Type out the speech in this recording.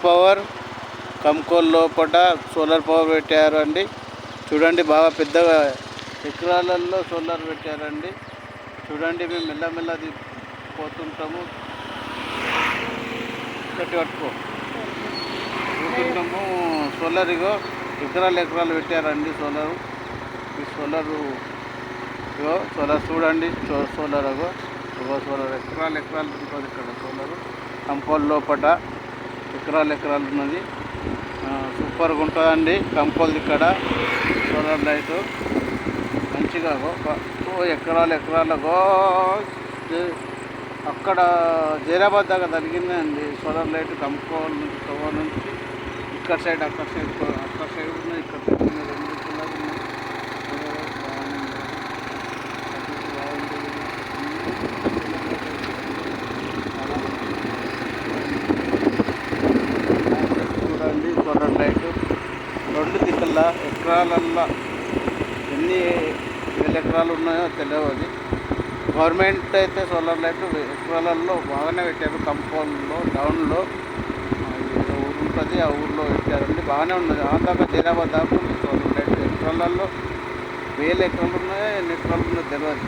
Power Kankol లోపల solar power పెట్టారండి. చూడండి బాగా పెద్దగా ఎకరాలలో సోలార్ పెట్టారండి. చూడండి మేము మెల్లమెల్లది పోతుంటాము, పోతుంటాము. సోలార్ ఇగో ఎకరాలు పెట్టారండి. సోలారు ఈ సోలారు ఇగో సోలార్ చూడండి. సోలార్ అగో సోలార్ ఎకరాలు ఉంటుంది ఇక్కడ. సోలారు కంపోల్ లోపల ఎకరాలు ఉన్నది. సూపర్గా ఉంటుందండి కంపోల్ ఇక్కడ సోలార్ లైటు మంచిగా ఎకరాలగో అక్కడ జైరాబాద్ దాకా తగిలిందండి సోలార్ లైట్. కంపోల్ నుంచి టవర్ నుంచి ఇక్కడ సైడ్ అక్కడ సైడ్ ఉన్నాయి, ఇక్కడ సైడ్ ఉన్నాయి, 2 పిల్లలు ఉన్నాయి. చూడండి సోలార్ లైట్ 2 దిక్కుల ఎకరాలల్లో ఎన్ని వేల ఎకరాలు ఉన్నాయో తెలియదు. గవర్నమెంట్ అయితే సోలార్ లైట్ ఎకరాలలో బాగానే పెట్టారు. కంపౌండ్లో డౌన్లో ఊరు ఉంటుంది, ఆ ఊళ్ళో పెట్టారండి. బాగానే ఉన్నది. దాకా జైరాబాద్ దాకా ఉంది సోలార్ లైట్. ఎకరాలలో 1000 ఎకరాలు ఉన్నాయో ఎన్ని ఎకరాలు ఉన్నాయో తెలియదు.